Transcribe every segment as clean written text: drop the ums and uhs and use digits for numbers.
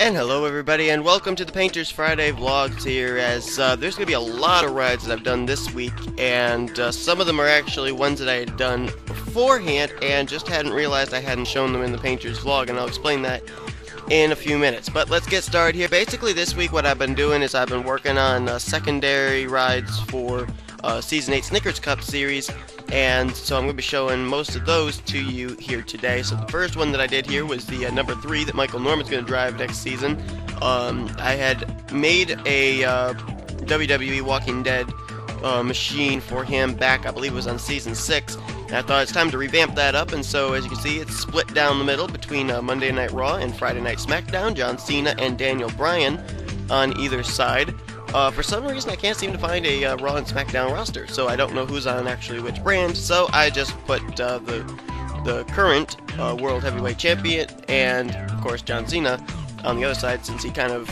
And hello everybody, and welcome to the Painters Friday vlogs here, as there's going to be a lot of rides that I've done this week, and some of them are actually ones that I had done beforehand, and just hadn't realized I hadn't shown them in the Painters vlog, and I'll explain that in a few minutes. But let's get started here. Basically this week what I've been doing is I've been working on secondary rides for Season 8 Snickers Cup Series, and so I'm going to be showing most of those to you here today. So the first one that I did here was the number 3 that Michael Norman's going to drive next season. I had made a WWE Walking Dead machine for him back, I believe it was on Season 6, and I thought it's time to revamp that up, and so as you can see it's split down the middle between Monday Night Raw and Friday Night SmackDown, John Cena and Daniel Bryan on either side. For some reason I can't seem to find a Raw and SmackDown roster, so I don't know who's on actually which brand, so I just put the current World Heavyweight Champion and, of course, John Cena on the other side, since he kind of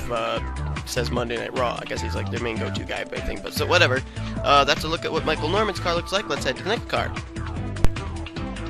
says Monday Night Raw. I guess he's like their main go-to guy, I think, but so whatever. That's a look at what Michael Norman's car looks like. Let's head to the next car.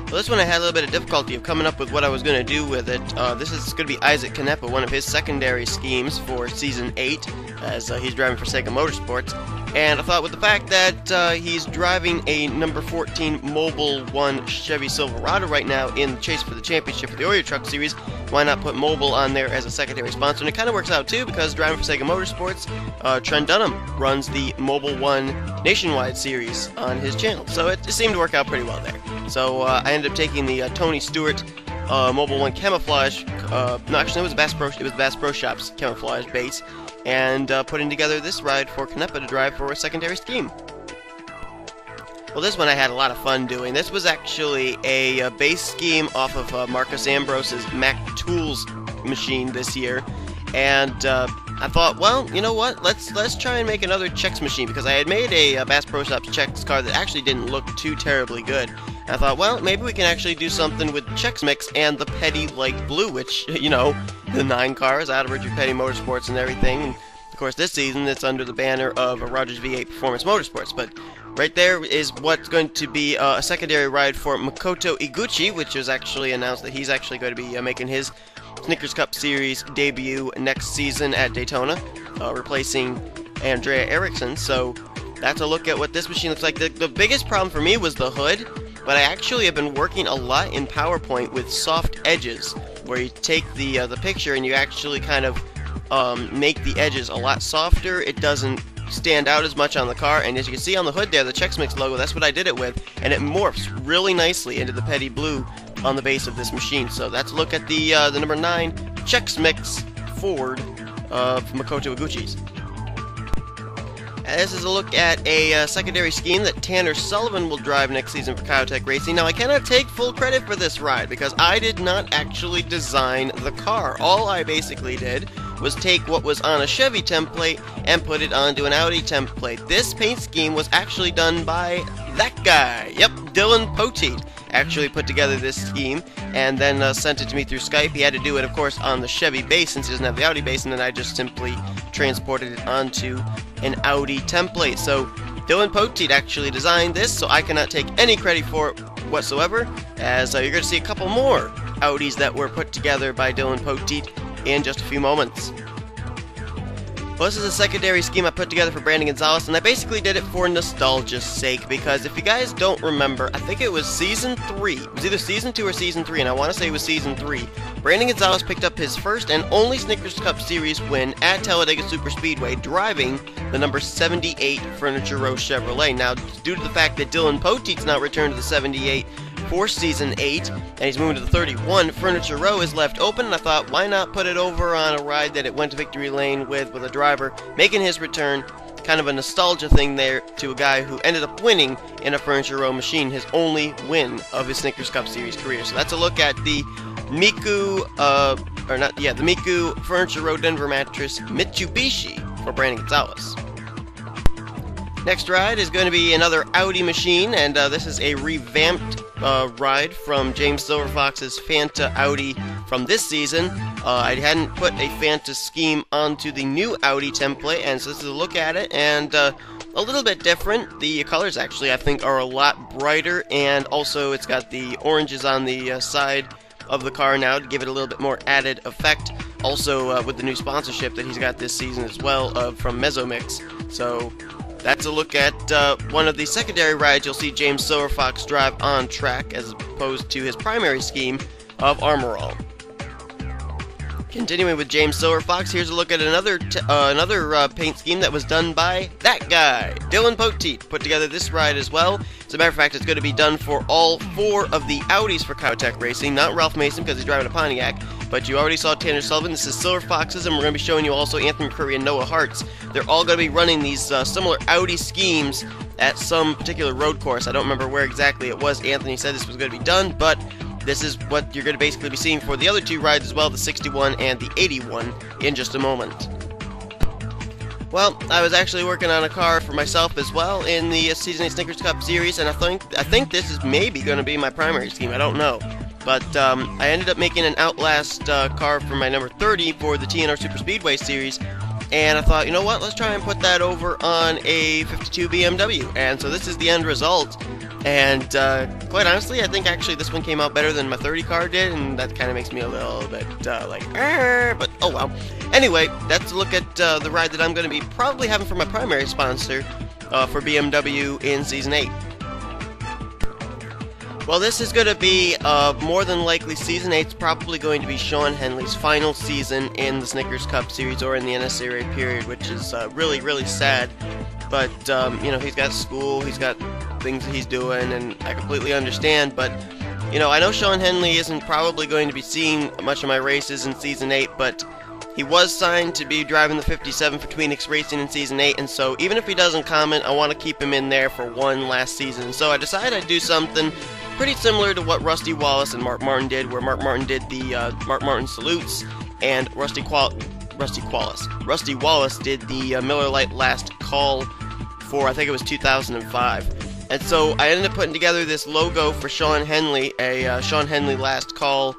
Well, this one I had a little bit of difficulty of coming up with what I was going to do with it. This is going to be Isaac Canepa, one of his secondary schemes for Season 8, as he's driving for Sega Motorsports. And I thought with the fact that he's driving a number 14 Mobil 1 Chevy Silverado right now in the chase for the championship for the Oyo Truck Series, why not put Mobil on there as a secondary sponsor? And it kind of works out too, because driving for Sega Motorsports, Trent Dunham runs the Mobil 1 Nationwide Series on his channel. So it seemed to work out pretty well there. So I ended up taking the Tony Stewart Mobil 1 Camouflage, no, actually it was Bass Pro Shops Camouflage base, and putting together this ride for Canepa to drive for a secondary scheme. Well, this one I had a lot of fun doing. This was actually a base scheme off of Marcus Ambrose's Mac Tools machine this year, and I thought, well, you know what? Let's try and make another Chex machine, because I had made a Bass Pro Shops Chex car that actually didn't look too terribly good. And I thought, well, maybe we can actually do something with Chex Mix and the Petty Light Blue, which, you know, the 9 cars out of Richard Petty Motorsports and everything. And of course, this season it's under the banner of Rogers V8 Performance Motorsports. But right there is what's going to be a secondary ride for Makoto Iguchi, which was actually announced that he's actually going to be making his Snickers Cup Series debut next season at Daytona, replacing Andrea Eriksson. So that's a look at what this machine looks like. The biggest problem for me was the hood, but I actually have been working a lot in PowerPoint with soft edges, where you take the picture and you actually kind of make the edges a lot softer. It doesn't stand out as much on the car, and as you can see on the hood there, the Chex Mix logo, that's what I did it with, and it morphs really nicely into the Petty Blue on the base of this machine. So that's a look at the number 9 Chex Mix Ford of Makoto Iguchi's. This is a look at a secondary scheme that Tanner Sullivan will drive next season for Kyotech Racing. Now, I cannot take full credit for this ride, because I did not actually design the car. All I basically did was take what was on a Chevy template and put it onto an Audi template. This paint scheme was actually done by that guy. Yep, Dylan Poteet actually put together this scheme and then sent it to me through Skype. He had to do it, of course, on the Chevy base since he doesn't have the Audi base, and then I just simply transported it onto an Audi template. So Dylan Poteet actually designed this, so I cannot take any credit for it whatsoever, as you're going to see a couple more Audis that were put together by Dylan Poteet in just a few moments. Well, this is a secondary scheme I put together for Brandon Gonzalez, and I basically did it for nostalgia's sake, because if you guys don't remember, I think it was Season 3. It was either Season 2 or Season 3, and I want to say it was Season 3. Brandon Gonzalez picked up his first and only Snickers Cup Series win at Talladega Superspeedway, driving the number 78 Furniture Row Chevrolet. Now, due to the fact that Dylan Poteet's not returned to the 78 for Season 8, and he's moving to the 31, Furniture Row is left open, and I thought, why not put it over on a ride that it went to victory lane with a driver making his return. Kind of a nostalgia thing there to a guy who ended up winning in a Furniture Row machine, his only win of his Snickers Cup Series career. So that's a look at the Miku, the Miku Furniture Row Denver Mattress Mitsubishi for Brandon Gonzalez. Next ride is going to be another Audi machine, and this is a revamped ride from James Silverfox's Fanta Audi from this season. I hadn't put a Fanta scheme onto the new Audi template, and so this is a look at it, and a little bit different. The colors actually, I think, are a lot brighter, and also it's got the oranges on the side of the car now to give it a little bit more added effect. Also, with the new sponsorship that he's got this season as well from Mezzomix. So that's a look at one of the secondary rides you'll see James Silverfox drive on track, as opposed to his primary scheme of Armor All. Continuing with James Silverfox, here's a look at another paint scheme that was done by that guy, Dylan Poteet. Put together this ride as well. As a matter of fact, it's going to be done for all 4 of the Audis for Cowtech Racing, not Ralph Mason because he's driving a Pontiac, but you already saw Tanner Sullivan. This is Silverfox's, and we're going to be showing you also Anthony McCurry and Noah Hart's. They're all going to be running these similar Audi schemes at some particular road course. I don't remember where exactly it was Anthony said this was going to be done, but this is what you're going to basically be seeing for the other 2 rides as well, the 61 and the 81, in just a moment. Well, I was actually working on a car for myself as well in the Season 8 Snickers Cup Series, and I think this is maybe going to be my primary scheme. I don't know. But I ended up making an Outlast car for my number 30 for the TNR Super Speedway Series, and I thought, you know what, let's try and put that over on a 52 BMW. And so this is the end result. And quite honestly, I think actually this one came out better than my 30 car did, and that kind of makes me a little bit but oh well. Anyway, that's a look at the ride that I'm going to be probably having for my primary sponsor for BMW in Season 8. Well, this is going to be more than likely Season 8's probably going to be Sean Henley's final season in the Snickers Cup Series or in the NSRA period, which is really, really sad. But, you know, he's got school, he's got things that he's doing, and I completely understand, but, you know, I know Sean Henley isn't probably going to be seeing much of my races in Season 8, but he was signed to be driving the 57 for Tweenix Racing in Season 8, and so even if he doesn't comment, I want to keep him in there for one last season. So I decided I'd do something pretty similar to what Rusty Wallace and Mark Martin did, where Mark Martin did the Mark Martin Salutes, and Rusty Wallace did the Miller Lite Last Call for, I think it was 2005. And so I ended up putting together this logo for Sean Henley, a Sean Henley Last Call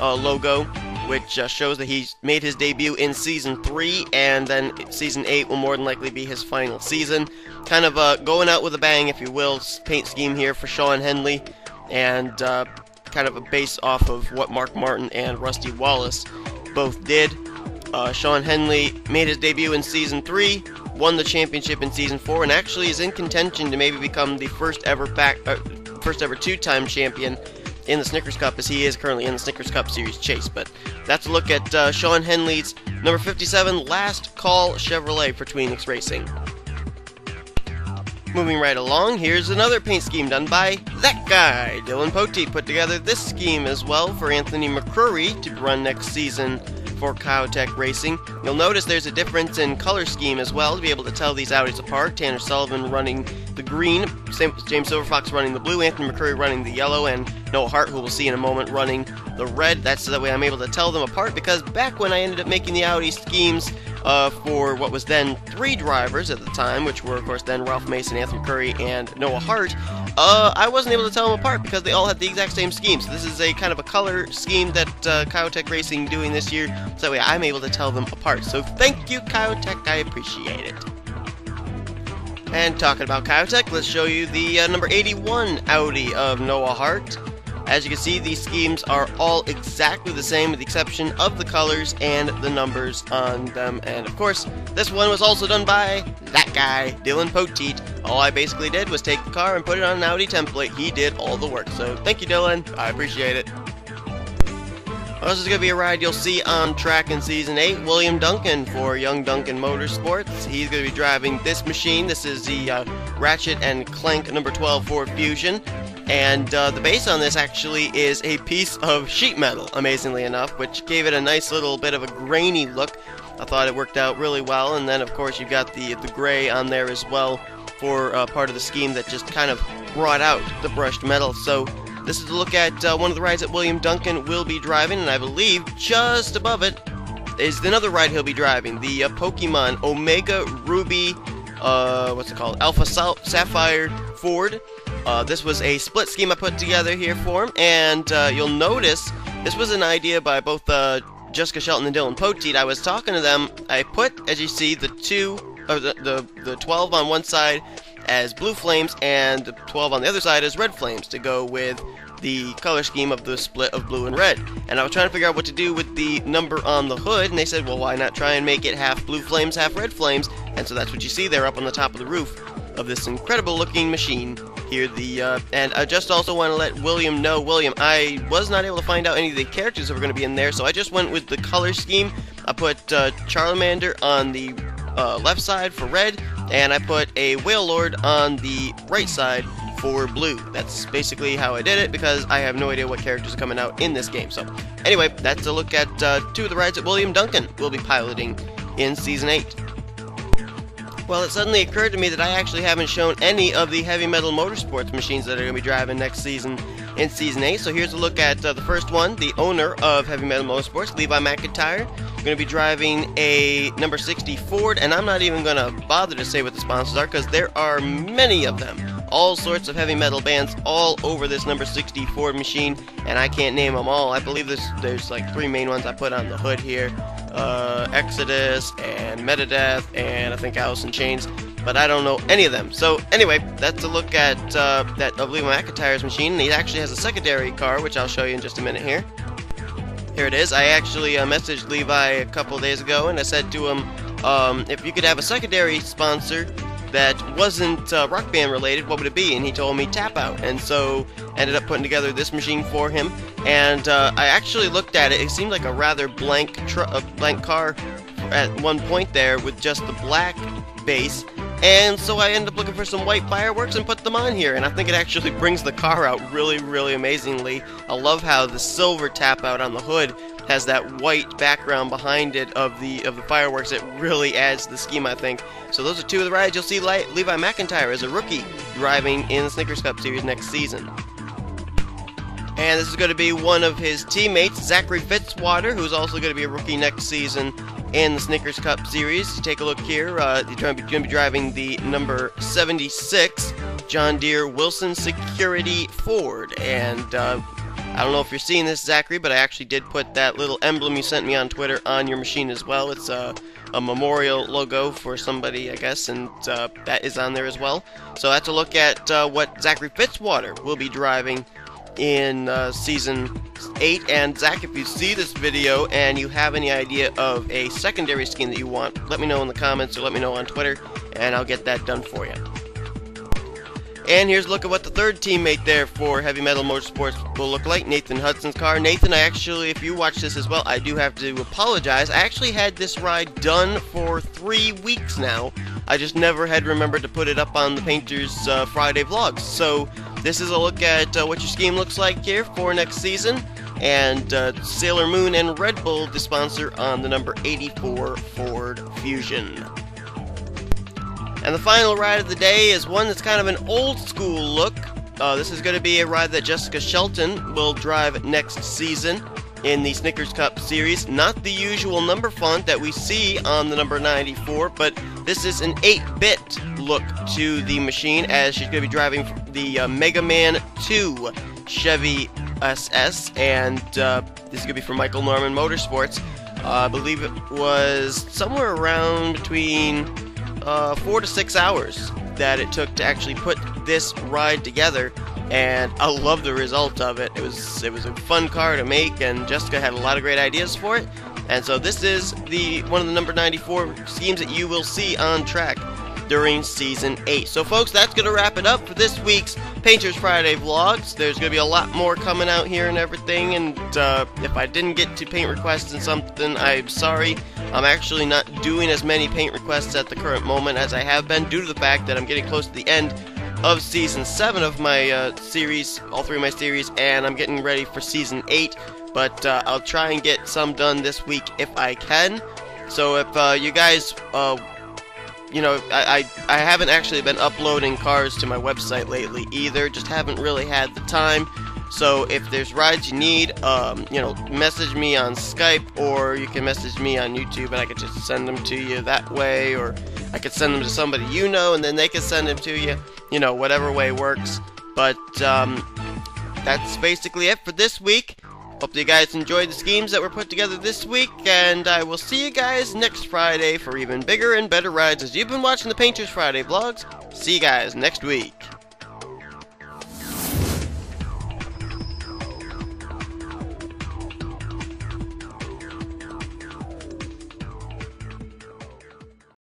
logo, which shows that he's made his debut in Season 3, and then Season 8 will more than likely be his final season. Kind of going out with a bang, if you will, paint scheme here for Sean Henley, and kind of a base off of what Mark Martin and Rusty Wallace both did. Sean Henley made his debut in Season 3, won the championship in Season 4, and actually is in contention to maybe become the first ever 2-time champion in the Snickers Cup, as he is currently in the Snickers Cup Series chase. But that's a look at Sean Henley's number 57 Last Call Chevrolet for Tweenix Racing. Moving right along, here's another paint scheme done by that guy. Dylan Poteet put together this scheme as well for Anthony McCurry to run next season for Cowtech Racing. You'll notice there's a difference in color scheme as well to be able to tell these Audis apart. Tanner Sullivan running the green, James Silverfox running the blue, Anthony McCurry running the yellow, and Noah Hart, who we'll see in a moment, running the red. That's so that way I'm able to tell them apart, because back when I ended up making the Audi schemes for what was then 3 drivers at the time, which were of course then Ralph Mason, Anthony McCurry, and Noah Hart, I wasn't able to tell them apart because they all had the exact same scheme. So this is a kind of a color scheme that Cowtech Racing doing this year, so that way I'm able to tell them apart. So thank you, Cowtech, I appreciate it. And talking about Cowtech, let's show you the number 81 Audi of Noah Hart. As you can see, these schemes are all exactly the same with the exception of the colors and the numbers on them. And of course, this one was also done by that guy, Dylan Poteet. All I basically did was take the car and put it on an Audi template. He did all the work. So thank you, Dylan. I appreciate it. Well, this is going to be a ride you'll see on track in Season 8. William Duncan for Young Duncan Motorsports. He's going to be driving this machine. This is the Ratchet and Clank number 12 Ford Fusion. And the base on this actually is a piece of sheet metal, amazingly enough, which gave it a nice little bit of a grainy look. I thought it worked out really well. And then, of course, you've got the gray on there as well for part of the scheme that just kind of brought out the brushed metal. So this is a look at one of the rides that William Duncan will be driving, and I believe just above it is another ride he'll be driving, the Pokemon Omega Ruby, what's it called, Alpha Sapphire Ford. This was a split scheme I put together here for him, and you'll notice this was an idea by both Jessica Shelton and Dylan Poteet. I was talking to them. I put, as you see, the 12 on one side as blue flames and the 12 on the other side as red flames to go with the color scheme of the split of blue and red. And I was trying to figure out what to do with the number on the hood, and they said, well, why not try and make it half blue flames, half red flames? And so that's what you see there up on the top of the roof of this incredible looking machine here. And I just also want to let William know, William, I was not able to find out any of the characters that were going to be in there, so I just went with the color scheme. I put Charmander on the left side for red, and I put a Whale Lord on the right side for blue. That's basically how I did it, because I have no idea what characters are coming out in this game. So anyway, that's a look at 2 of the rides that William Duncan will be piloting in Season 8. Well, it suddenly occurred to me that I actually haven't shown any of the Heavy Metal Motorsports machines that are going to be driving next season in Season 8. So here's a look at the first one. The owner of Heavy Metal Motorsports, Levi McIntyre, going to be driving a number 60 Ford, and I'm not even going to bother to say what the sponsors are, because there are many of them. All sorts of heavy metal bands all over this number 60 Ford machine, and I can't name them all. I believe there's like 3 main ones I put on the hood here. Exodus and Megadeth and I think Alice in Chains, but I don't know any of them. So anyway, that's a look at that of Levi McIntyre's machine. He actually has a secondary car, which I'll show you in just a minute here. Here it is. I actually messaged Levi a couple days ago, and I said to him, if you could have a secondary sponsor that wasn't Rock Band related, what would it be? And he told me Tap Out, and so ended up putting together this machine for him. And I actually looked at it. It seemed like a rather blank car at one point there with just the black base. And so I ended up looking for some white fireworks and put them on here, and I think it actually brings the car out really, really amazingly. I love how the silver Tap Out on the hood has that white background behind it of the fireworks. It really adds to the scheme, I think. So those are 2 of the rides you'll see Levi McIntyre as a rookie driving in the Snickers Cup Series next season. And this is going to be one of his teammates, Zachary Fitzwater, who's also going to be a rookie next season in the Snickers Cup Series. You take a look here. He's going to be driving the number 76 John Deere Wilson Security Ford. And I don't know if you're seeing this, Zachary, but I actually did put that little emblem you sent me on Twitter on your machine as well. It's a memorial logo for somebody, I guess, and that is on there as well. So that's a look at what Zachary Fitzwater will be driving in Season 8. And Zach, if you see this video and you have any idea of a secondary scheme that you want, let me know in the comments or let me know on Twitter, and I'll get that done for you. And here's a look at what the third teammate there for Heavy Metal Motorsports will look like, Nathan Hudson's car. Nathan, I actually, if you watch this as well, I do have to apologize. I actually had this ride done for 3 weeks now. I just never had remembered to put it up on the Painters Friday vlogs. So this is a look at what your scheme looks like here for next season. And Sailor Moon and Red Bull, the sponsor on the number 84 Ford Fusion. And the final ride of the day is one that's kind of an old school look. This is going to be a ride that Jessica Shelton will drive next season in the Snickers Cup Series. Not the usual number font that we see on the number 94, but this is an 8-bit look to the machine, as she's going to be driving the Mega Man 2 Chevy SS, and this is going to be for Michael Norman Motorsports. I believe it was somewhere around between 4 to 6 hours that it took to actually put this ride together, and I love the result of it. It was a fun car to make, and Jessica had a lot of great ideas for it. And so this is one of the number 94 schemes that you will see on track during Season 8. So folks, that's going to wrap it up for this week's Painters Friday vlogs. There's going to be a lot more coming out here and everything, and if I didn't get to paint requests and something, I'm sorry. I'm actually not doing as many paint requests at the current moment as I have been, due to the fact that I'm getting close to the end of Season 7 of my series, all 3 of my series, and I'm getting ready for Season 8, but I'll try and get some done this week if I can. So if you guys you know, I haven't actually been uploading cars to my website lately either, just haven't really had the time. So if there's rides you need, you know, message me on Skype, or you can message me on YouTube and I could just send them to you that way, or I could send them to somebody you know and then they can send them to you, you know, whatever way works. But that's basically it for this week. Hope you guys enjoyed the schemes that were put together this week, and I will see you guys next Friday for even bigger and better rides, as you've been watching the Painters Friday vlogs. See you guys next week.